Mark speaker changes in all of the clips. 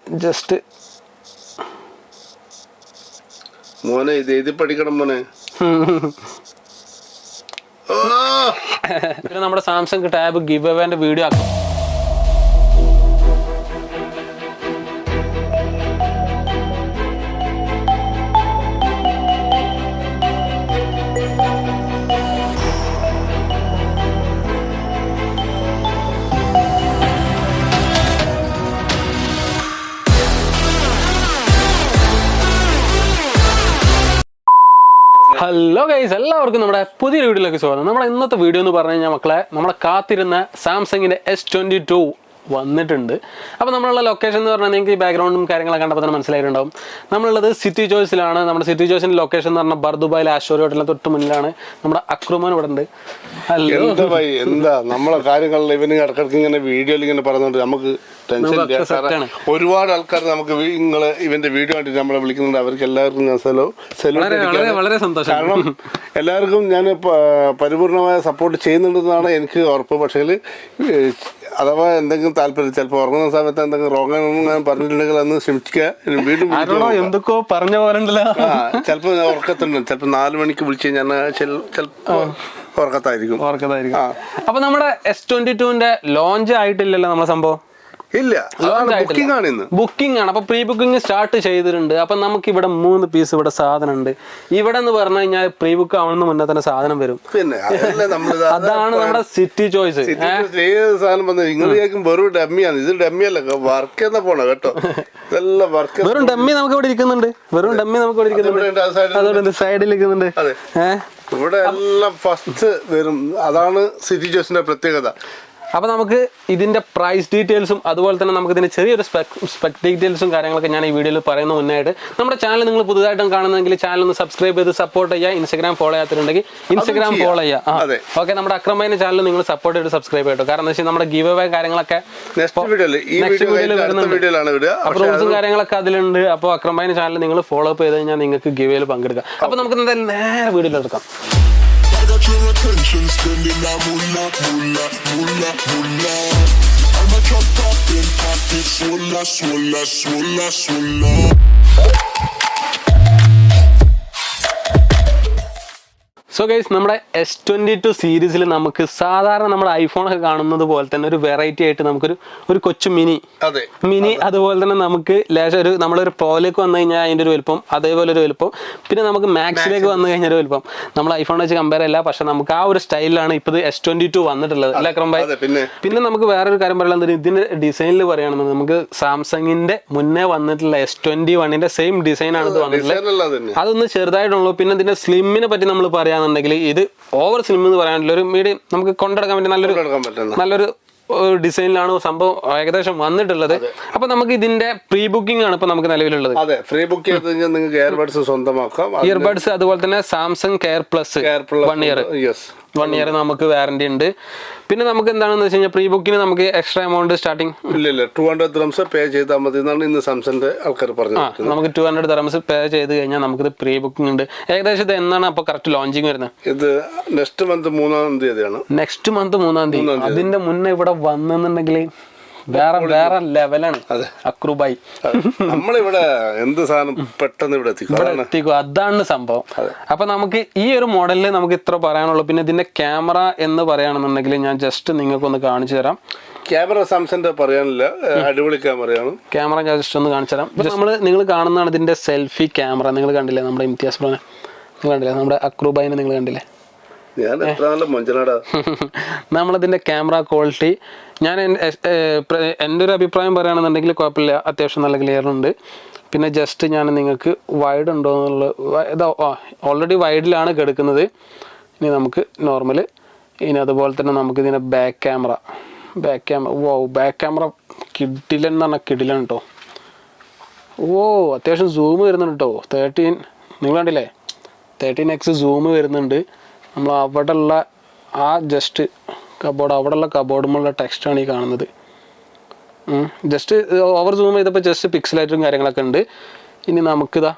Speaker 1: Just
Speaker 2: മോനെ ഇത് എഴുതി പഠിക്കണം മോനെ.
Speaker 1: പിന്നെ നമ്മുടെ സാംസങ് ടാബ് ഗിവ് അവേന്റെ വീഡിയോ ആക്കും. ഹലോ ഗൈസ്, എല്ലാവർക്കും നമ്മുടെ പുതിയൊരു വീഡിയോയിലേക്ക് സ്വാഗതം. നമ്മുടെ ഇന്നത്തെ വീഡിയോ എന്ന് പറഞ്ഞു കഴിഞ്ഞാൽ മക്കളെ, നമ്മളെ കാത്തിരുന്ന സാംസങ്ങിൻ്റെ S22 വന്നിട്ടുണ്ട്. അപ്പോൾ നമ്മളുള്ള ലൊക്കേഷൻ എന്ന് പറഞ്ഞാൽ നിങ്ങൾക്ക് ഈ ബാക്ക്ഗ്രൗണ്ടും കാര്യങ്ങളൊക്കെ കണ്ടപ്പോൾ തന്നെ മനസ്സിലായിട്ടുണ്ടാവും. നമ്മളുള്ളത് സിറ്റി ചോയ്സിലാണ്. നമ്മുടെ സിറ്റി ചോയ്സിൻ്റെ ലൊക്കേഷൻ എന്ന് പറഞ്ഞാൽ ബർദുബായിലെ ആസ്റ്റോറിയ ഹോട്ടലിന് തൊട്ട് മുന്നിലാണ്. നമ്മുടെ അക്രമൻ ഇവിടെ ഉണ്ട്.
Speaker 2: എന്താ നമ്മളെ കാര്യങ്ങളിൽ ഇവന് ഇടക്കിടക്ക് ഇങ്ങനെ വീഡിയോയിൽ ഇങ്ങനെ പറഞ്ഞുകൊണ്ട് നമുക്ക് ടെൻഷൻ ഇല്ല. ഒരുപാട് ആൾക്കാർ നമുക്ക് ഇവന്റെ വീഡിയോ കണ്ടിട്ട് നമ്മളെ വിളിക്കുന്നുണ്ട്. അവർക്ക് എല്ലാവർക്കും ഞാൻ
Speaker 1: വളരെ സന്തോഷം.
Speaker 2: കാരണം എല്ലാവർക്കും ഞാൻ പരിപൂർണമായ സപ്പോർട്ട് ചെയ്യുന്നുണ്ടെന്നാണ് എനിക്ക് ഉറപ്പ്. പക്ഷേ അഥവാ എന്തെങ്കിലും താല്പര്യം ചിലപ്പോൾ ഉറങ്ങുന്ന സമയത്ത് എന്തെങ്കിലും റോങ് ഞാൻ പറഞ്ഞിട്ടുണ്ടെങ്കിൽ അന്ന് ക്ഷമിക്കുക. വീണ്ടും
Speaker 1: എന്തൊക്കെയോ പറഞ്ഞ പോലെ
Speaker 2: ചിലപ്പോൾ ഉറക്കത്തുണ്ട്. ചിലപ്പോൾ 4 മണിക്ക് വിളിച്ചു കഴിഞ്ഞാൽ ചിലപ്പോൾ ഉറക്കത്തായിരിക്കും.
Speaker 1: അപ്പൊ നമ്മുടെ S22 ലോഞ്ച് ആയിട്ടില്ലല്ലോ നമ്മളെ സംഭവം.
Speaker 2: ഇല്ല,
Speaker 1: ബുക്കിംഗ് ആണ്. അപ്പൊ പ്രീ ബുക്കിംഗ് സ്റ്റാർട്ട് ചെയ്തിട്ടുണ്ട്. അപ്പൊ നമുക്ക് ഇവിടെ 3 പീസ് ഇവിടെ സാധനം ഉണ്ട്. ഇവിടെ എന്ന് പറഞ്ഞു കഴിഞ്ഞാൽ പ്രീ ബുക്ക് ആവുന്ന മുന്നേ തന്നെ സാധനം വരും.
Speaker 2: പിന്നെ
Speaker 1: അതാണ് നമ്മുടെ സിറ്റി ചോയ്സ്.
Speaker 2: വെറും ഡമ്മിയാണ്. ഇത് ഡമ്മിയല്ല, വർക്ക് ചെയ്യുന്ന പോണ കേട്ടോ. ഇതെല്ലാം വർക്ക്.
Speaker 1: വെറും ഡമ്മി നമുക്ക് ഇവിടെ ഇരിക്കുന്നുണ്ട്. വെറും ഡമ്മി നമുക്ക് ഇവിടെ ഇരിക്കുന്നുണ്ട്. അതുകൊണ്ട് സൈഡിൽ ഇരിക്കുന്നുണ്ട്.
Speaker 2: ഇവിടെ എല്ലാം ഫസ്റ്റ് വരും. അതാണ് സിറ്റി ചോയ്സിന്റെ പ്രത്യേകത.
Speaker 1: അപ്പോൾ നമുക്ക് ഇതിൻ്റെ പ്രൈസ് ഡീറ്റെയിൽസും അതുപോലെ തന്നെ നമുക്ക് ഇതിൻ്റെ ചെറിയൊരു സ്പെക് ഡീറ്റെയിൽസും കാര്യങ്ങളൊക്കെ ഞാൻ ഈ വീഡിയോയിൽ പറയുന്ന മുന്നായിട്ട് നമ്മുടെ ചാനൽ നിങ്ങൾ പുതുതായിട്ടും കാണുന്നെങ്കിൽ ചാനൽ ഒന്ന് സബ്സ്ക്രൈബ് ചെയ്ത് സപ്പോർട്ട് ചെയ്യുക. ഇൻസ്റ്റാഗ്രാം ഫോളോ ചെയ്യാത്തിട്ടുണ്ടെങ്കിൽ ഇൻസ്റ്റാഗ്രാം ഫോളോ ചെയ്യുക. ഓക്കെ, നമ്മുടെ അക്രമയുടെ ചാനൽ നിങ്ങൾ സപ്പോർട്ട് ചെയ്ത് സബ്സ്ക്രൈബ് ചെയ്തു. കാരണം എന്താ വെച്ചാൽ നമ്മുടെ ഗീവ് അവേ കാര്യങ്ങളൊക്കെ നെക്സ്റ്റ് വീഡിയോയിൽ വരുന്നുണ്ട്. അപ്പോൾ റൂൾസും കാര്യങ്ങളൊക്കെ അതിലുണ്ട്. അപ്പോൾ അക്രമയുടെ ചാനൽ നിങ്ങൾ ഫോളോ അപ്പ് ചെയ്ത് കഴിഞ്ഞാൽ നിങ്ങൾക്ക് ഗീവ് അവേയിൽ പങ്കെടുക്കാം. അപ്പോൾ നമുക്ക് എന്തായാലും നേരെ വീഡിയോയിൽ എടുക്കാം.
Speaker 3: Your attention, spending that moolah, moolah, moolah, moolah. I'm a chop poppin' pocket, swolla, swolla, swolla, swolla.
Speaker 1: So guys, നമ്മുടെ S22 സീരീസിൽ നമുക്ക് സാധാരണ നമ്മുടെ ഐഫോണൊക്കെ കാണുന്നത് പോലെ തന്നെ ഒരു വെറൈറ്റി ആയിട്ട് നമുക്കൊരു കൊച്ചു മിനി അതുപോലെ തന്നെ നമുക്ക് ലേശം ഒരു നമ്മളൊരു പ്രോയിലേക്ക് വന്നു കഴിഞ്ഞാൽ അതിൻ്റെ ഒരു വലുപ്പം, അതേപോലെ ഒരു വലുപ്പം. പിന്നെ നമുക്ക് മാക്സിലേക്ക് വന്നു കഴിഞ്ഞാൽ ഒരു വലുപ്പം. നമ്മൾ ഐഫോൺ വെച്ച് കമ്പയർ ചെയ്യില്ല. പക്ഷെ നമുക്ക് ആ ഒരു സ്റ്റൈലിലാണ് ഇപ്പോൾ S22 വന്നിട്ടുള്ളത്. അല്ല അക്രം ഭായ്? പിന്നെ നമുക്ക് വേറൊരു കാര്യം പറയാനുള്ളത്, ഇതിന്റെ ഡിസൈനിൽ പറയുകയാണെന്ന് നമുക്ക് സാംസങ്ങിന്റെ മുന്നേ വന്നിട്ടുള്ള S21 സെയിം ഡിസൈനാണ് ഇത് വന്നിട്ടുള്ളത്. അതൊന്ന് ചെറുതായിട്ടുള്ളൂ. പിന്നെ ഇതിന്റെ സ്ലിമ്മിനെ പറ്റി നമ്മൾ പറയാൻ ണ്ടെങ്കിൽ ഇത് ഓവർ സ്ലിം എന്ന് പറയാനുള്ള ഒരു മീഡിയം നമുക്ക് കൊണ്ടെടുക്കാൻ പറ്റിയ നല്ലൊരു ഡിസൈനിലാണ് സംഭവം ഏകദേശം വന്നിട്ടുള്ളത്. അപ്പൊ നമുക്ക് ഇതിന്റെ പ്രീ ബുക്കിംഗ് ആണ് ഇപ്പൊ നമുക്ക് നിലവിലുള്ളത്.
Speaker 2: അതെ, പ്രീ ബുക്ക് ചെയ്ത് കഴിഞ്ഞാൽ നിങ്ങൾക്ക് ഇയർബഡ്സ് സ്വന്തമാക്കാം.
Speaker 1: ഇയർബഡ്സ് അതുപോലെ തന്നെ സാംസങ് കെയർ പ്ലസ് 1 ഇയർ നമുക്ക് വാറന്റി ഉണ്ട്. പിന്നെ നമുക്ക് എന്താണെന്ന് വെച്ച് കഴിഞ്ഞാൽ പ്രീ ബുക്കിന് നമുക്ക് എക്സ്ട്രാ എമൗണ്ട് സ്റ്റാർട്ടിങ്
Speaker 2: ഇല്ല 200 dirhams പേ ചെയ്താൽ മതി എന്നാണ് ഇന്ന് സാംസങ്ങിന്റെ ആൾക്കാർ പറഞ്ഞത്.
Speaker 1: നമുക്ക് 200 dirhams പേ ചെയ്ത് കഴിഞ്ഞാൽ നമുക്കിത് പ്രീ ബുക്കിംഗ് ഉണ്ട്. ഏകദേശം ഇത് എന്നാണ് അപ്പൊ കറക്റ്റ് ലോഞ്ചിങ് വരുന്നത്?
Speaker 2: ഇത് നെക്സ്റ്റ് മന്ത് 3-ാം തീയതിയാണ്.
Speaker 1: നെക്സ്റ്റ് മന്ത് 3-ാം തീയതി. അതിന്റെ മുന്നേ ഇവിടെ വന്നെന്നുണ്ടെങ്കിൽ വേറെ ലെവലാണ് അക്രൂബായി.
Speaker 2: നമ്മളിവിടെ എന്ത് സാധനം പെട്ടെന്ന് ഇവിടെ എത്തിക്കും.
Speaker 1: അതാണ് സംഭവം. അപ്പൊ നമുക്ക് ഈ ഒരു മോഡലിൽ നമുക്ക് ഇത്ര പറയാനുള്ളൂ. പിന്നെ ഇതിന്റെ ക്യാമറ എന്ന് പറയുകയാണെന്നുണ്ടെങ്കിൽ ഞാൻ ജസ്റ്റ് നിങ്ങൾക്കൊന്ന് കാണിച്ചു തരാം.
Speaker 2: ക്യാമറ സാംസങ്ങിന്റെ പറയാനില്ല, അടിപൊളി ക്യാമറയാണ്. ക്യാമറ
Speaker 1: ഞാൻ ജസ്റ്റ് ഒന്ന് കാണിച്ചു തരാം. നിങ്ങൾ കാണുന്നതാണ് ഇതിന്റെ സെൽഫി ക്യാമറ. നിങ്ങൾ കണ്ടില്ലേ നമ്മുടെ ഇംതിയാസ് ബ്രോനെ? നിങ്ങൾ കണ്ടില്ലേ നമ്മുടെ അക്രൂബായിനെ? നിങ്ങൾ കണ്ടില്ലേ? നമ്മളതിന്റെ ക്യാമറ ക്വാളിറ്റി ഞാൻ എൻ്റെ ഒരു അഭിപ്രായം പറയുകയാണെന്നുണ്ടെങ്കിൽ കുഴപ്പമില്ല, അത്യാവശ്യം നല്ല ക്ലിയർ ഉണ്ട്. പിന്നെ ജസ്റ്റ് ഞാൻ നിങ്ങൾക്ക് വൈഡ് ഉണ്ടോ എന്നുള്ള ഓൾറെഡി വൈഡിലാണ് കിടക്കുന്നത്. ഇനി നമുക്ക് നോർമൽ. ഇനി അതുപോലെ തന്നെ നമുക്ക് ഇതിൻ്റെ ബാക്ക് ക്യാമറ ബാക്ക് ക്യാമറ കിഡിലൻ എന്ന് പറഞ്ഞാൽ കിഡിലൻ കേട്ടോ. അത്യാവശ്യം സൂം വരുന്നുണ്ട് കേട്ടോ. 13 നിങ്ങൾ കണ്ടില്ലേ? 13x സൂം വരുന്നുണ്ട്. നമ്മൾ അവിടെ ഉള്ള ആ ജസ്റ്റ് കബോർഡ്, അവിടെയുള്ള കബോർഡുമുള്ള ടെക്സ്റ്റാണ് ഈ കാണുന്നത്. ജസ്റ്റ് ഓവർ സൂം ചെയ്തപ്പോൾ ജസ്റ്റ് പിക്സലായിട്ടും കാര്യങ്ങളൊക്കെ ഉണ്ട്. ഇനി നമുക്കിതാ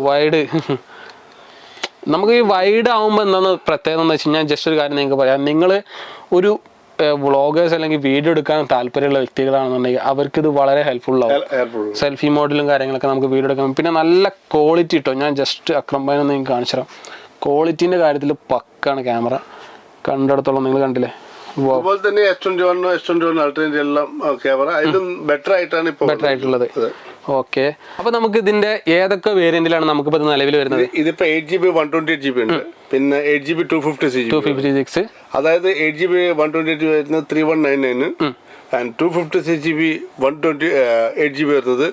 Speaker 1: വൈഡ്. നമുക്ക് ഈ വൈഡ് ആകുമ്പോൾ എന്താണെന്ന് പ്രത്യേകത എന്ന് വെച്ച് കഴിഞ്ഞാൽ ജസ്റ്റ് ഒരു കാര്യം നിങ്ങൾക്ക് പറയാം. നിങ്ങൾ ഒരു വ്ളോഗേഴ്സ് അല്ലെങ്കിൽ വീഡിയോ എടുക്കാൻ താല്പര്യമുള്ള വ്യക്തികളാണെന്നുണ്ടെങ്കിൽ അവർക്ക് ഇത് വളരെ ഹെൽപ്ഫുൾ ആവും. സെൽഫി മോഡലും കാര്യങ്ങളൊക്കെ നമുക്ക് വീഡിയോ എടുക്കാം. പിന്നെ നല്ല ക്വാളിറ്റി കിട്ടും. ഞാൻ ജസ്റ്റ് അക്രം ഭായിനെ ഒന്ന് നിങ്ങൾക്ക് കാണിച്ചു തരാം. ക്വാളിറ്റീൻ്റെ കാര്യത്തിൽ പക്കാണ് ക്യാമറ. കണ്ടിടത്തോളം നിങ്ങൾ കണ്ടില്ലേ.
Speaker 2: അതുപോലെ തന്നെ S21 S21 അൾട്രേന്റെ എല്ലാം ക്യാമറ ഇതിലും ബെറ്റർ ആയിട്ടുള്ളത്.
Speaker 1: ഓക്കെ, അപ്പൊ നമുക്ക് ഇതിന്റെ ഏതൊക്കെ വേരിയന്റിലാണ് നമുക്കിപ്പോ നിലവിൽ വരുന്നത്?
Speaker 2: ഇതിപ്പോ 8GB 128GB ഉണ്ട്, പിന്നെ 8GB 256, അതായത് 8GB 128GB വരുന്നത് 3199 ആൻഡ് 256GB 128GB വരുന്നത്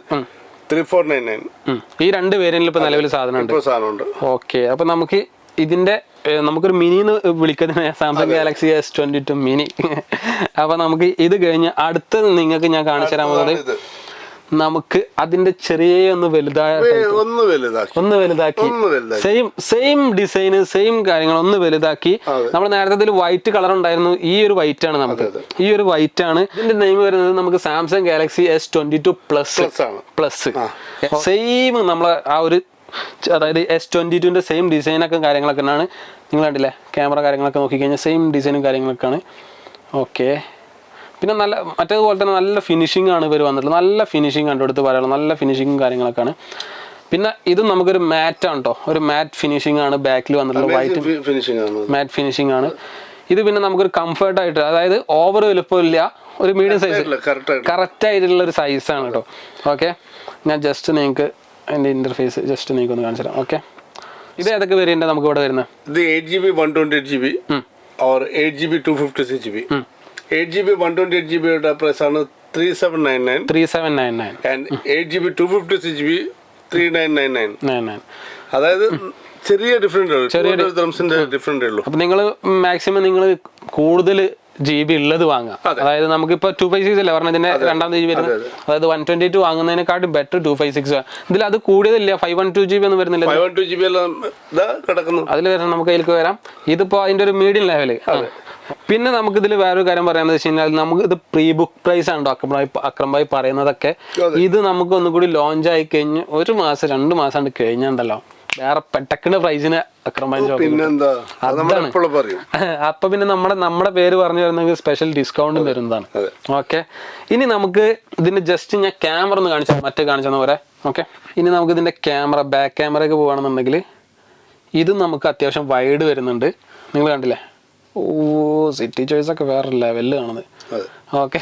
Speaker 2: 3499.
Speaker 1: ഈ രണ്ട് വേരിയന്റിൽ ഇപ്പൊ നിലവിൽ സാധനമുണ്ട്. ഓക്കെ, അപ്പൊ നമുക്ക് ഇതിന്റെ നമുക്കൊരു മിനി എന്ന് വിളിക്കുന്നത് സാംസങ് ഗാലക്സി S22 മിനി. അപ്പൊ നമുക്ക് ഇത് കഴിഞ്ഞ് അടുത്തത് നിങ്ങൾക്ക് ഞാൻ കാണിച്ചു തരാൻ പോകുന്നത് നമുക്ക് അതിന്റെ ചെറിയ ഒന്ന് വലുതാക്കി സെയിം ഡിസൈന് സെയിം കാര്യങ്ങൾ ഒന്ന് വലുതാക്കി. നമ്മൾ നേരത്തെ വൈറ്റ് കളർ ഉണ്ടായിരുന്നു, ഈ ഒരു വൈറ്റ് ആണ് നമുക്ക്. ഈ ഒരു വൈറ്റ് ആണ് ഇതിന്റെ നെയിം വരുന്നത്. നമുക്ക് Samsung Galaxy S22 plus same നമ്മളെ ആ ഒരു, അതായത് S22 സെയിം ഡിസൈനൊക്കെ കാര്യങ്ങളൊക്കെ ആണ്. നിങ്ങൾ കണ്ടില്ലേ, ക്യാമറ കാര്യങ്ങളൊക്കെ നോക്കിക്കഴിഞ്ഞാൽ സെയിം ഡിസൈനും കാര്യങ്ങളൊക്കെയാണ്. ഓക്കെ, പിന്നെ നല്ല മറ്റേതുപോലെ തന്നെ നല്ല ഫിനിഷിംഗ് ആണ് ഇവർ വന്നിട്ടുള്ളത്. നല്ല ഫിനിഷിംഗ് കണ്ടെടുത്ത് പറയാനുള്ള നല്ല ഫിനിഷിങ്ങും കാര്യങ്ങളൊക്കെയാണ്. പിന്നെ ഇത് നമുക്കൊരു മാറ്റ് ആണ് കേട്ടോ, ഒരു മാറ്റ് ഫിനിഷിംഗ് ആണ് ബാക്കിൽ വന്നിട്ടുള്ളത്. വൈറ്റ് മാറ്റ് ഫിനിഷിംഗ് ആണ് ഇത്. പിന്നെ നമുക്കൊരു കംഫർട്ടായിട്ട്, അതായത് ഓവർ വലുപ്പമില്ല, ഒരു മീഡിയം സൈസ് കറക്റ്റ് ആയിട്ടുള്ള ഒരു സൈസാണ് കേട്ടോ. ഓക്കെ, ഞാൻ ജസ്റ്റ് നിങ്ങൾക്ക് അതിൻ്റെ ഇന്റർഫേസ് ജസ്റ്റ് നിങ്ങൾക്ക് ഒന്ന് കാണിച്ചു തരാം. ഓക്കെ, ഇത് ഏതൊക്കെ വേരിയന്റ് നമുക്ക് ഇവിടെ വരുന്നത്?
Speaker 2: ഇത് 8GB 128GB or 8GB 256GB. 8GB 128GB price ആണ് 3799 and 8GB 256GB 3999. അതായത് ചെറിയ ഡിഫറൻറ്റ് ഉള്ളൂ.
Speaker 1: അപ്പൊ നിങ്ങൾ മാക്സിമം നിങ്ങൾ കൂടുതൽ GB ഉള്ളത് വാങ്ങാം. അതായത് നമുക്കിപ്പോ 256 അല്ലേ പറഞ്ഞതിന്റെ രണ്ടാമത്തെ GB വരുന്നത്. അതായത് 128 വാങ്ങുന്നതിനെക്കാട്ടും ബെറ്റർ 256. ഇതിൽ അത് കൂടുതലില്ല, 512GB ഒന്നും വരുന്നില്ല.
Speaker 2: 512GB
Speaker 1: അതിൽ വരാം, നമുക്ക് അതിലേക്ക് വരാം. ഇതിപ്പോ അതിന്റെ ഒരു മീഡിയം ലെവല്. പിന്നെ നമുക്ക് ഇതിൽ വേറൊരു കാര്യം പറയാന്ന് വെച്ച് കഴിഞ്ഞാൽ നമുക്ക് ഇത് പ്രീ ബുക്ക് പ്രൈസ് ആണ് അക്രം ഭായി പറയുന്നതൊക്കെ. ഇത് നമുക്ക് ഒന്നുകൂടി ലോഞ്ച് ആയി കഴിഞ്ഞ് 1 മാസം 2 മാസം കഴിഞ്ഞുണ്ടല്ലോ വേറെ പെട്ടക്കിന്റെ പ്രൈസിന് അക്രം ഭായി അപ്പൊ പിന്നെ നമ്മുടെ പേര് പറഞ്ഞു വരുന്നെങ്കിൽ സ്പെഷ്യൽ ഡിസ്കൗണ്ടും വരുന്നതാണ്. ഓക്കെ, ഇനി നമുക്ക് ഇതിന്റെ ജസ്റ്റ് ഞാൻ ക്യാമറ ഒന്ന് കാണിച്ചെന്ന പോലെ. ഓക്കെ, ഇനി നമുക്ക് ഇതിന്റെ ക്യാമറ ബാക്ക് ക്യാമറയൊക്കെ പോവാണെന്നുണ്ടെങ്കിൽ ഇത് നമുക്ക് അത്യാവശ്യം വൈഡ് വരുന്നുണ്ട്. നിങ്ങൾ കണ്ടില്ലേ, സിറ്റി ചോയ്സ് ഒക്കെ വേറെ ലെവലില് കാണുന്നത്. ഓക്കെ,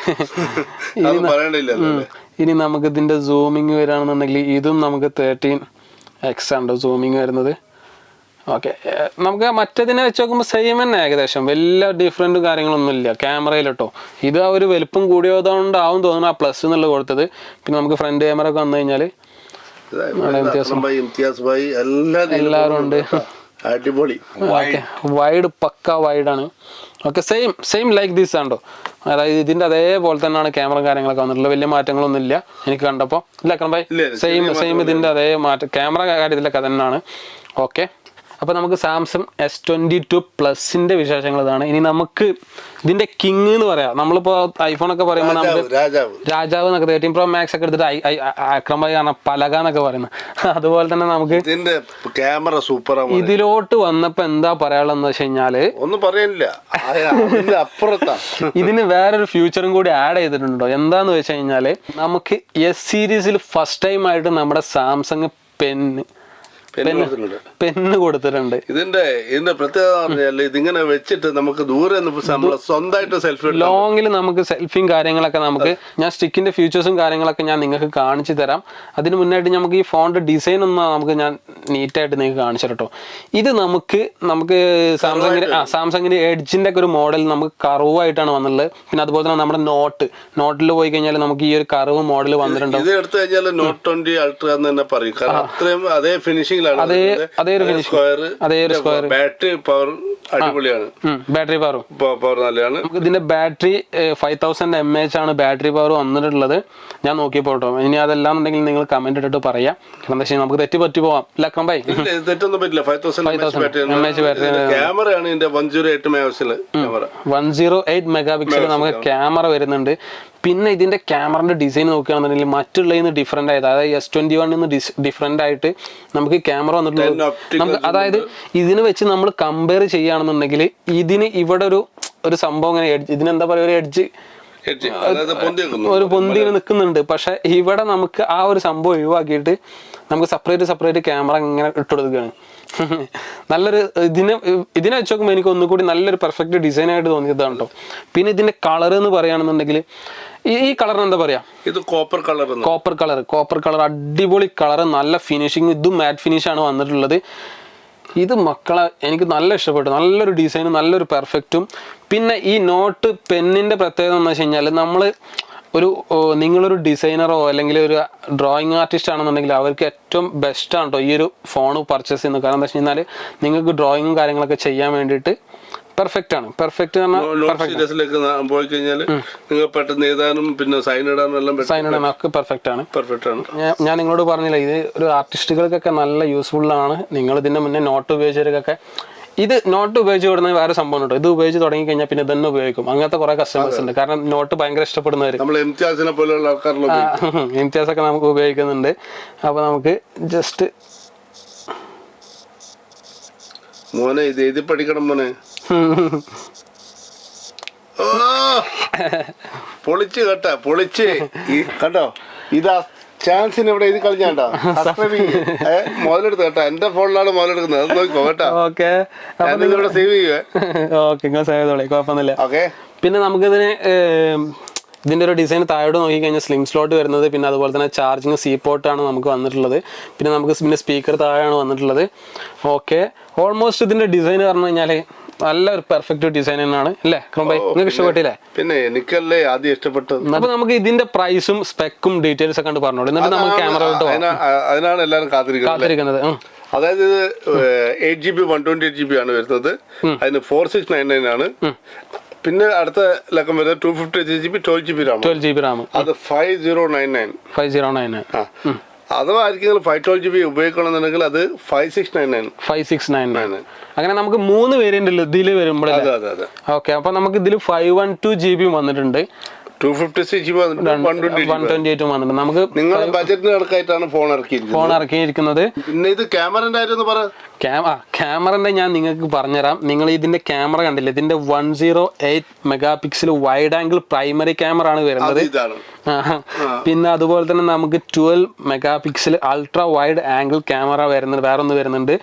Speaker 1: ഇനി നമുക്ക് ഇതിന്റെ സൂമിങ് വരികയാണെന്നുണ്ടെങ്കിൽ ഇതും നമുക്ക് 13x ആണ് സൂമിങ് വരുന്നത്. ഓക്കെ, നമുക്ക് മറ്റേതിനെ വെച്ച് നോക്കുമ്പോൾ സെയിം തന്നെ ഏകദേശം, വലിയ ഡിഫറെൻറ്റും കാര്യങ്ങളൊന്നും ഇല്ല ക്യാമറയിൽ കേട്ടോ. ഇത് ആ ഒരു വലുപ്പം കൂടിയതുകൊണ്ടാവും തോന്നുന്നു ആ പ്ലസ് എന്നുള്ളത് കൊടുത്തത്. പിന്നെ നമുക്ക് ഫ്രണ്ട് ക്യാമറ ഒക്കെ വന്നു കഴിഞ്ഞാൽ എല്ലാവരും ഉണ്ട്.
Speaker 2: അടിപൊളി
Speaker 1: വൈഡ്, പക്ക വൈഡാണ്. ഓക്കെ, സെയിം ലൈക്ക് ദിസ് ആണോ. അതായത് ഇതിന്റെ അതേപോലെ തന്നെയാണ് ക്യാമറ കാര്യങ്ങളൊക്കെ വന്നിട്ടുള്ളത്. വലിയ മാറ്റങ്ങളൊന്നും ഇല്ല എനിക്ക് കണ്ടപ്പോൾ. ഇല്ല അക്രം ഭായ്, സെയിം ഇതിന്റെ അതേ മാറ്റം ക്യാമറ കാര്യത്തിലൊക്കെ തന്നെയാണ്. ഓക്കെ, അപ്പോൾ നമുക്ക് സാംസങ് S22 പ്ലസിന്റെ വിശേഷങ്ങൾ ഇതാണ്. ഇനി നമുക്ക് ഇതിന്റെ കിങ് എന്ന് പറയാം. നമ്മളിപ്പോൾ ഐഫോണൊക്കെ പറയുമ്പോൾ നമുക്ക് രാജാവ് എന്നൊക്കെ 13 Pro Max ഒക്കെ എടുത്തിട്ട് അക്രം ഭായ് കാരണം പലക എന്നൊക്കെ പറയുന്നത്. അതുപോലെ തന്നെ നമുക്ക്
Speaker 2: ക്യാമറ സൂപ്പർ.
Speaker 1: ഇതിലോട്ട് വന്നപ്പോ എന്താ പറയാനുള്ളതെന്ന് വെച്ച് കഴിഞ്ഞാല്
Speaker 2: ഒന്നും പറയാനില്ല,
Speaker 1: ഇതിന് വേറൊരു ഫ്യൂച്ചറും കൂടി ആഡ് ചെയ്തിട്ടുണ്ടോ. എന്താന്ന് വെച്ച് കഴിഞ്ഞാല് നമുക്ക് S സീരീസിൽ ഫസ്റ്റ് ടൈം ആയിട്ട് നമ്മുടെ സാംസങ് പെന്ന് കൊടുത്തിട്ടുണ്ട്.
Speaker 2: ഇതിന്റെ പ്രത്യേകത ഇതിങ്ങനെ വെച്ചിട്ട് നമുക്ക് ദൂരെ സ്വന്തമായിട്ട് സെൽഫി
Speaker 1: ലോങ്ങിൽ നമുക്ക് സെൽഫിയും കാര്യങ്ങളൊക്കെ നമുക്ക് ഞാൻ സ്റ്റിക്കിന്റെ ഫീച്ചേഴ്സും കാര്യങ്ങളൊക്കെ ഞാൻ നിങ്ങൾക്ക് കാണിച്ചു തരാം. അതിന് മുന്നായിട്ട് നമുക്ക് ഈ ഫോണിന്റെ ഡിസൈൻ ഒന്ന് നമുക്ക് ഞാൻ നീറ്റായിട്ട് നിങ്ങൾക്ക് കാണിച്ചു കേട്ടോ. ഇത് നമുക്ക് സാംസങ്ങിന്റെ എഡ്ജിന്റെ ഒക്കെ ഒരു മോഡൽ നമുക്ക് കർവായിട്ടാണ് വന്നുള്ളത്. പിന്നെ അതുപോലെ തന്നെ നമ്മുടെ നോട്ടിൽ പോയി കഴിഞ്ഞാൽ നമുക്ക് ഈ ഒരു കർവ് മോഡൽ വന്നിട്ടുണ്ട്.
Speaker 2: ഇത് എടുത്തു കഴിഞ്ഞാൽ നോട്ട് 20 അൾട്ര എന്ന് തന്നെ പറയും. കാരണം അത്രയും അതേ ഫിനിഷിംഗ്, ബാറ്ററി പവർ അടിപൊളിയാണ്.
Speaker 1: ബാറ്ററി
Speaker 2: പവർ നല്ലതാണ്.
Speaker 1: ഇതിന്റെ ബാറ്ററി 5000 mAh ആണ് ബാറ്ററി പവർ വന്നിട്ടുള്ളത്. ഞാൻ നോക്കിയപ്പോൾ കേട്ടോ. ഇനി അതെല്ലാം ഉണ്ടെങ്കിൽ നിങ്ങൾ കമന്റ് ഇട്ടിട്ട് പറയാം. എന്താ വെച്ചാൽ നമുക്ക് തെറ്റി പോവാം. ലക്കം ഭായ്
Speaker 2: തെറ്റൊന്നും പറ്റില്ല. 5000 ബാറ്ററി. ക്യാമറയാണ് ഇതിന്റെ 108
Speaker 1: മെഗാപിക്സൽ നമുക്ക് ക്യാമറ വരുന്നുണ്ട്. പിന്നെ ഇതിന്റെ ക്യാമറന്റെ ഡിസൈൻ നോക്കുകയാണെന്നുണ്ടെങ്കിൽ മറ്റുള്ളതിന് ഡിഫറെന്റ് ആയിട്ട്, അതായത് S21 ഡിഫറെന്റ് ആയിട്ട് നമുക്ക് ക്യാമറ വന്നിട്ടുള്ളത്. നമുക്ക് അതായത് ഇതിന് വെച്ച് നമ്മൾ കമ്പയർ ചെയ്യുകയാണെന്നുണ്ടെങ്കിൽ ഇതിന് ഇവിടെ ഒരു ഒരു സംഭവം ഇങ്ങനെ ഇതിനെന്താ പറയുക, ഒരു എഡ്ജ് ഒരു പൊന്തി നിൽക്കുന്നുണ്ട്. പക്ഷെ ഇവിടെ നമുക്ക് ആ ഒരു സംഭവം ഒഴിവാക്കിയിട്ട് നമുക്ക് സെപ്പറേറ്റ് ക്യാമറ ഇങ്ങനെ ഇട്ടുകൊടുക്കുകയാണ്. നല്ലൊരു ഇതിനെ വെച്ച് നോക്കുമ്പോൾ എനിക്ക് ഒന്നുകൂടി നല്ലൊരു പെർഫെക്റ്റ് ഡിസൈൻ ആയിട്ട് തോന്നിയതാണ് കേട്ടോ. പിന്നെ ഇതിന്റെ കളർ എന്ന് പറയുകയാണെന്നുണ്ടെങ്കിൽ ഈ കളറിന് എന്താ പറയാ,
Speaker 2: ഇത് കോപ്പർ
Speaker 1: കളർ അടിപൊളി കളർ, നല്ല ഫിനിഷിങ്. ഇതും മാറ്റ് ഫിനിഷ് ആണ് വന്നിട്ടുള്ളത്. ഇത് മക്കളെ എനിക്ക് നല്ല ഇഷ്ടപ്പെട്ടു. നല്ലൊരു ഡിസൈനും നല്ലൊരു പെർഫെക്റ്റും. പിന്നെ ഈ നോട്ട് പെന്നിന്റെ പ്രത്യേകത എന്ന് വെച്ച് കഴിഞ്ഞാൽ നിങ്ങളൊരു ഡിസൈനറോ അല്ലെങ്കിൽ ഒരു ഡ്രോയിങ് ആർട്ടിസ്റ്റ് ആണെന്നുണ്ടെങ്കിൽ അവർക്ക് ഏറ്റവും ബെസ്റ്റ് ആണ് കേട്ടോ ഈ ഒരു ഫോൺ പർച്ചേസ് ചെയ്യുന്നത്. കാരണം എന്താ വെച്ച് കഴിഞ്ഞാൽ നിങ്ങൾക്ക് ഡ്രോയിങ്ങും കാര്യങ്ങളൊക്കെ ചെയ്യാൻ വേണ്ടിയിട്ട് പെർഫെക്റ്റ് ആണ്. പെർഫെക്റ്റ്
Speaker 2: പോയി കഴിഞ്ഞാൽ നിങ്ങൾ പെട്ടെന്ന് എഴുതാനും പിന്നെ സൈൻ ഇടാനും
Speaker 1: ഒക്കെ പെർഫെക്റ്റ് ആണ്. ഞാൻ നിങ്ങളോട് പറഞ്ഞില്ല, ഇത് ഒരു ആർട്ടിസ്റ്റുകൾക്കൊക്കെ നല്ല യൂസ്ഫുൾ ആണ്. നിങ്ങൾ ഇതിന്റെ മുന്നേ നോട്ട് ഉപയോഗിച്ചവർക്കൊക്കെ ഇത് നോട്ട് ഉപയോഗിച്ച് കൊടുക്കുന്ന വേറെ സംഭവം കേട്ടോ. ഇത് ഉപയോഗിച്ച് തുടങ്ങി കഴിഞ്ഞാൽ പിന്നെ തന്നെ ഉപയോഗിക്കും. അങ്ങനത്തെ കുറെ കസ്റ്റമേഴ്സ് ഉണ്ട്. കാരണം നോട്ട് ഭയങ്കര ഇഷ്ടപ്പെടുന്നവർ, ഇംതിയാസൊക്കെ നമുക്ക് ഉപയോഗിക്കുന്നുണ്ട്. അപ്പൊ നമുക്ക് ജസ്റ്റ്
Speaker 2: മോനെ ഇത് എഴുതി പഠിക്കണം മോനെ. പൊളിച്ച് കേട്ടാ, പൊളിച്ച് കണ്ടോ. ഇതാ ചാൻസിന് ഇവിടെ എഴുതി കളിഞ്ഞാട്ടോ. മുതലെടുത്ത് കേട്ടോ, എന്റെ ഫോണിലാണ് മുതലെടുക്കുന്നത്. അത് നോക്കിക്കോ കേട്ടോ.
Speaker 1: ഓക്കെ,
Speaker 2: സേവ് ചെയ്യുവേ.
Speaker 1: ഓക്കെ, നിങ്ങൾ സേവ് ചെയ്തോളി, കുഴപ്പമൊന്നുമില്ല.
Speaker 2: ഓക്കെ.
Speaker 1: പിന്നെ നമുക്കിതിന് ഇതിന്റെ ഒരു ഡിസൈൻ താഴോട്ട് നോക്കി കഴിഞ്ഞാൽ സ്ലിം സ്ലോട്ട് വരുന്നത്. പിന്നെ അതുപോലെ തന്നെ ചാർജിങ് സി പോർട്ടാണ് നമുക്ക് വന്നിട്ടുള്ളത്. പിന്നെ സ്പീക്കർ താഴെയാണ് വന്നിട്ടുള്ളത്. ഓക്കെ, ഓൾമോസ്റ്റ് ഇതിന്റെ ഡിസൈൻ പറഞ്ഞു കഴിഞ്ഞാല് നല്ലൊരു പെർഫെക്റ്റ് ഡിസൈൻ തന്നെയാണ് അല്ലേ അക്രം ഭായി? നിങ്ങൾക്ക് ഇഷ്ടപ്പെട്ടില്ലേ?
Speaker 2: പിന്നെ എനിക്കല്ലേ ആദ്യം ഇഷ്ടപ്പെട്ടത്.
Speaker 1: അപ്പൊ നമുക്ക് ഇതിന്റെ പ്രൈസും സ്പെക്കും ഡീറ്റെയിൽസ് ഒക്കെ പറഞ്ഞോളൂ, എന്നിട്ട് നമുക്ക് ക്യാമറ
Speaker 2: അതിനാണ് എല്ലാവരും കാത്തിരിക്കുന്നത്. അതായത് 8GB 128GB ആണ് വരുന്നത്. അതിന് 4699 ആണ്. പിന്നെ അടുത്ത ലക്കം വരുന്നത് 256GB 12GB റാം. അത് 5099. അഥവാ ആയിരിക്കും 512GB ഉപയോഗിക്കണമെന്നുണ്ടെങ്കിൽ അത് 5699.
Speaker 1: അങ്ങനെ നമുക്ക് 3 വേരിയന്റ് ഇതിൽ വരുമ്പോൾ. ഓക്കെ, അപ്പൊ നമുക്ക് ഇതിൽ 512GB വന്നിട്ടുണ്ട്,
Speaker 2: 256GB 128
Speaker 1: വന്നിട്ടുണ്ട്. നമുക്ക്
Speaker 2: നിങ്ങളുടെ ബജറ്റിന് കണക്കായിട്ടാണ് ഫോൺ ഇറക്കിയിരിക്കുന്നത്. പിന്നെ ഇത് ക്യാമറന്റെ കാര്യം പറ.
Speaker 1: ക്യാമറന്റെ ഞാൻ നിങ്ങൾക്ക് പറഞ്ഞുതരാം. നിങ്ങൾ ഇതിന്റെ ക്യാമറ കണ്ടില്ലേ? ഇതിന്റെ 108 megapixel wide angle primary camera ആണ് വരുന്നത്. പിന്നെ അതുപോലെ തന്നെ നമുക്ക് 12 megapixel ultra wide angle camera വരുന്നുണ്ട്, വേറെ ഒന്ന് വരുന്നുണ്ട്.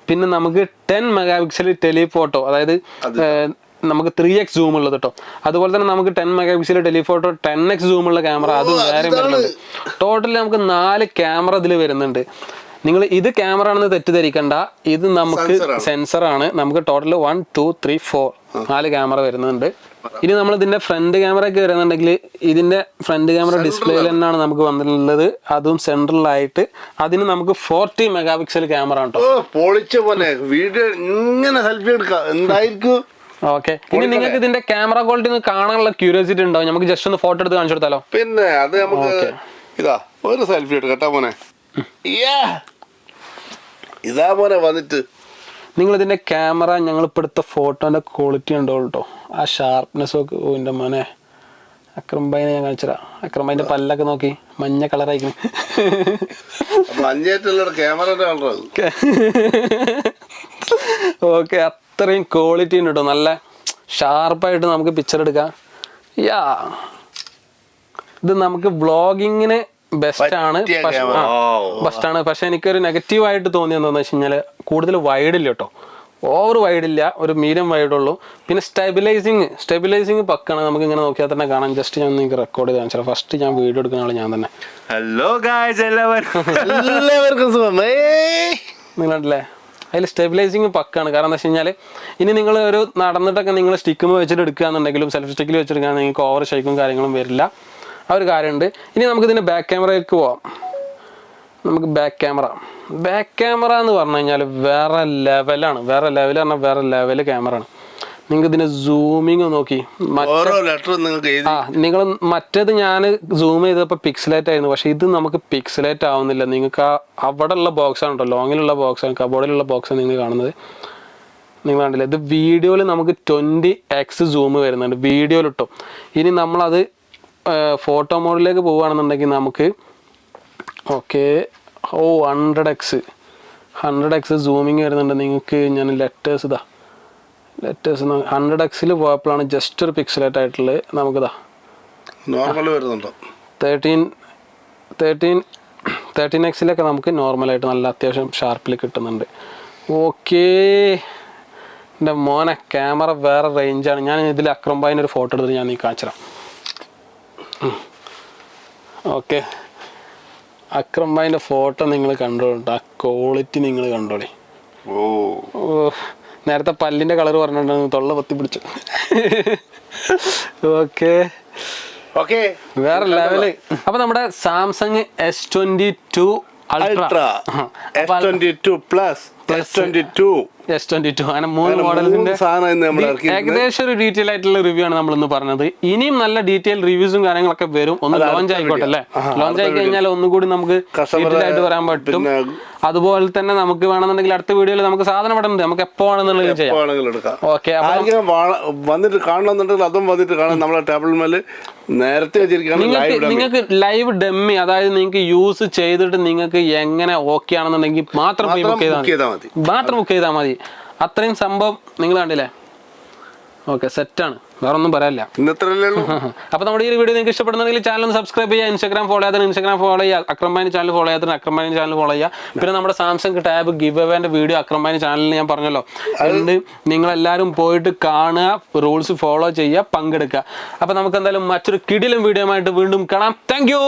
Speaker 1: പിന്നെ നമുക്ക് 10 മെഗാപിക്സൽ ടെലിഫോട്ടോ, അതായത് നമുക്ക് 3x സൂം ഉള്ളത് കേട്ടോ. അതുപോലെ തന്നെ നമുക്ക് 10 മെഗാപിക്സൽ ടെലിഫോട്ടോ 10x സൂം ഉള്ള ക്യാമറ അതും വേറെ വരുന്നുണ്ട്. ടോട്ടലി നമുക്ക് 4 ക്യാമറ ഇതിൽ വരുന്നുണ്ട്. നിങ്ങൾ ഇത് ക്യാമറ ആണെന്ന് തെറ്റിദ്ധരിക്കണ്ട, ഇത് നമുക്ക് സെൻസർ ആണ്. നമുക്ക് ടോട്ടൽ 1 2 3 4 4 ക്യാമറ വരുന്നുണ്ട്. ഇനി നമ്മൾ ഇതിന്റെ ഫ്രണ്ട് ക്യാമറ ഒക്കെ വരുന്നുണ്ടെങ്കിൽ ഇതിന്റെ ഫ്രണ്ട് ക്യാമറ ഡിസ്പ്ലേയിൽ തന്നെയാണ് നമുക്ക് വന്നിട്ടുള്ളത്, അതും സെൻട്രലായിട്ട്. അതിന് നമുക്ക് 40 മെഗാപിക്സൽ ക്യാമറ ആണ്
Speaker 2: കേട്ടോ. വീഡിയോ ഇങ്ങനെ സെൽഫി എടുക്കാം എന്തായിരിക്കും.
Speaker 1: ഓക്കെ, ഇനി നിങ്ങൾക്ക് ഇതിന്റെ ക്യാമറ ക്വാളിറ്റി ഒന്ന് കാണാനുള്ള ക്യൂരിയോസിറ്റി ഉണ്ടാവും. നമുക്ക് ജസ്റ്റ് ഒന്ന് ഫോട്ടോ എടുത്ത് കാണിച്ചു കൊടുത്താലോ?
Speaker 2: പിന്നെ അത് നമുക്ക് ഇതാ ഒരു സെൽഫി എടുക്കട്ടാ മോനെ. ഇതാ മോനെ വന്നിട്ട്
Speaker 1: നിങ്ങൾ ഇതിന്റെ ക്യാമറ ഞങ്ങൾ ഇപ്പൊ എടുത്ത ഫോട്ടോന്റെ ക്വാളിറ്റി ഉണ്ടോ കേട്ടോ. ആ ഷാർപ്നെസ് ഒക്കെ എന്റെ മോനെ. അക്രം ഭായിനെ ഞാൻ കാണിച്ചതാ. അക്രം ഭായിന്റെ പല്ലൊക്കെ നോക്കി മഞ്ഞ കളറായിരിക്കും. ഓക്കെ, അത്രയും ക്വാളിറ്റി ഉണ്ട് കേട്ടോ. നല്ല ഷാർപ്പായിട്ട് നമുക്ക് പിക്ചർ എടുക്കാം. ഇത് നമുക്ക് വ്ളോഗിങ്ങിന് ബെസ്റ്റ് ആണ്. പക്ഷെ എനിക്കൊരു നെഗറ്റീവായിട്ട് തോന്നിയത് എന്താണെന്ന് വെച്ച് കഴിഞ്ഞാൽ കൂടുതൽ വൈഡ് ഇല്ല കേട്ടോ. ഓവർ വൈഡ് ഇല്ല, ഒരു മീഡിയം വൈഡ് ഉള്ളൂ. പിന്നെ സ്റ്റെബിലൈസിങ് പക്കാണ്. നമുക്ക് ഇങ്ങനെ നോക്കിയാൽ തന്നെ കാണാം. ജസ്റ്റ് ഞാൻ നിങ്ങൾക്ക് റെക്കോർഡ് ചെയ്ത് കാണിച്ചാൽ. ഫസ്റ്റ് ഞാൻ വീഡിയോ എടുക്കുന്ന ആൾ ഞാൻ തന്നെ.
Speaker 2: ഹലോ ഗായ്സ്, എല്ലാവർക്കും
Speaker 1: നിങ്ങളുണ്ടല്ലേ? അതിൽ സ്റ്റെബിലൈസിങ് പക്കാണ്. കാരണം എന്താ വെച്ച് കഴിഞ്ഞാൽ ഇനി നിങ്ങൾ ഒരു നടന്നിട്ടൊക്കെ നിങ്ങൾ സ്റ്റിക്കുമ്പോൾ വെച്ചിട്ട് എടുക്കുകയാണെന്നുണ്ടെങ്കിലും സെൽഫി സ്റ്റിക്കിൽ വെച്ചെടുക്കുകയാണെങ്കിൽ നിങ്ങൾക്ക് ഓവർ ഷേക്കും കാര്യങ്ങളും വരില്ല. ആ ഒരു കാര്യമുണ്ട്. ഇനി നമുക്കിതിൻ്റെ ബാക്ക് ക്യാമറയിലേക്ക് പോവാം. നമുക്ക് ബാക്ക് ക്യാമറ എന്ന് പറഞ്ഞു കഴിഞ്ഞാൽ വേറെ ലെവലാണ്. വേറെ ലെവൽ ക്യാമറ ആണ്. നിങ്ങൾക്ക് ഇതിന്റെ സൂമിങ് നോക്കി. നിങ്ങൾ മറ്റേത് ഞാൻ സൂം ചെയ്തപ്പോൾ പിക്സലേറ്റ് ആയിരുന്നു, പക്ഷെ ഇത് നമുക്ക് പിക്സലേറ്റ് ആവുന്നില്ല. നിങ്ങൾക്ക് അവിടെ ഉള്ള ബോക്സ് ആണ് കേട്ടോ, ലോങ്ങിലുള്ള ബോക്സാണ്, കബോർഡിലുള്ള ബോക്സാണ് നിങ്ങൾ കാണുന്നത്. നിങ്ങൾ കണ്ടില്ല? ഇത് വീഡിയോയിൽ നമുക്ക് 20x സൂം വരുന്നുണ്ട് വീഡിയോയിൽ ഇട്ടോ. ഇനി നമ്മളത് ഫോട്ടോ മോഡിലേക്ക് പോവുകയാണെന്നുണ്ടെങ്കിൽ നമുക്ക് 100x സൂമിങ് വരുന്നുണ്ട്. നിങ്ങൾക്ക് ഞാൻ ലെറ്റേഴ്സ് ലെറ്റേഴ്സ് 100x പോയപ്പോഴാണ് ജസ്റ്റ് ഒരു പിക്സലേറ്റ് ആയിട്ടുള്ളത്. നമുക്കിതാ
Speaker 2: നോർമൽ വരുന്നുണ്ടോ
Speaker 1: 13x നമുക്ക് നോർമലായിട്ട് നല്ല അത്യാവശ്യം ഷാർപ്പിൽ കിട്ടുന്നുണ്ട്. ഓക്കേ, എൻ്റെ മോനെ ക്യാമറ വേറെ റേഞ്ചാണ്. ഞാൻ ഇതിൽ അക്രം ഭായിൻ്റെ ഒരു ഫോട്ടോ എടുത്തിട്ട് ഞാൻ നീ കാണിച്ചുതരാം. ഓക്കെ, അക്രം ഭായിൻ്റെ ഫോട്ടോ നിങ്ങൾ കണ്ടോളൂ, ആ ക്വാളിറ്റി നിങ്ങൾ കണ്ടോളി. ഓ, നേരത്തെ പല്ലിൻ്റെ കളർ പറഞ്ഞിട്ടുണ്ടെന്ന് തൊള്ള പൊത്തി പിടിച്ചു. ഓക്കെ
Speaker 2: ഓക്കെ,
Speaker 1: വേറെ ലെവല്. അപ്പൊ നമ്മുടെ Samsung S22 ultra,
Speaker 2: S22 plus, S22
Speaker 1: അങ്ങനെ 3 മോഡൽസിന്റെ ഏകദേശം ഒരു ഡീറ്റെയിൽ ആയിട്ടുള്ള റിവ്യൂ ആണ് നമ്മൾ ഇന്ന് പറഞ്ഞത്. ഇനിയും നല്ല ഡീറ്റെയിൽ റിവ്യൂസും കാര്യങ്ങളൊക്കെ വരും. ഒന്ന് ലോഞ്ച് ആയിക്കോട്ടെ അല്ലേ, ലോഞ്ച് ആയി കഴിഞ്ഞാൽ ഒന്നുകൂടി നമുക്ക് ഡീറ്റെയിൽ ആയിട്ട് പറയാൻ പറ്റും. അതുപോലെ തന്നെ നമുക്ക് വേണമെന്നുണ്ടെങ്കിൽ അടുത്ത വീഡിയോയിൽ നമുക്ക് സാധനം ഇവിടെ ഉണ്ട്, നമുക്ക് എപ്പോ വേണമെന്നുണ്ടെങ്കിൽ ചെയ്യാം. ഓക്കെ,
Speaker 2: വന്നിട്ട് കാണണമെന്നുണ്ടെങ്കിൽ അതും വന്നിട്ട് കാണാം. നമ്മളെ ടേബിൾ മേല് നേരത്തെ
Speaker 1: നിങ്ങൾക്ക് ലൈവ് ഡെമ്മി, അതായത് നിങ്ങൾക്ക് യൂസ് ചെയ്തിട്ട് നിങ്ങൾക്ക് എങ്ങനെ ഓക്കെ ആണെന്നുണ്ടെങ്കിൽ മാത്രം ബുക്ക് ചെയ്താൽ മതി. അത്രയും സംഭവം നിങ്ങൾ കണ്ടില്ലേ. ഓക്കെ, സെറ്റാണ്, വേറെ ഒന്നും പറയാനില്ല. അപ്പൊ നമ്മുടെ ഈ വീഡിയോ നിങ്ങൾക്ക് ഇഷ്ടപ്പെടുന്നെങ്കിൽ ചാനൽ ഒന്ന് സബ്സ്ക്രൈബ് ചെയ്യുക. ഇൻസ്റ്റാഗ്രാം ഫോളോ ചെയ്യുക, അക്രംബാനി ചാനൽ ഫോളോ ചെയ്യുക. പിന്നെ നമ്മുടെ സാംസങ് ടാബ് ഗിവ് അവേന്റെ വീഡിയോ അക്രംബാനി ചാനലിൽ ഞാൻ പറഞ്ഞല്ലോ ഉണ്ട്, നിങ്ങളെല്ലാവരും പോയിട്ട് കാണുക, റൂൾസ് ഫോളോ ചെയ്യുക, പങ്കെടുക്കുക. അപ്പൊ നമുക്ക് എന്തായാലും മറ്റൊരു കിടിലൻ വീഡിയോ ആയിട്ട് വീണ്ടും കാണാം. Thank you.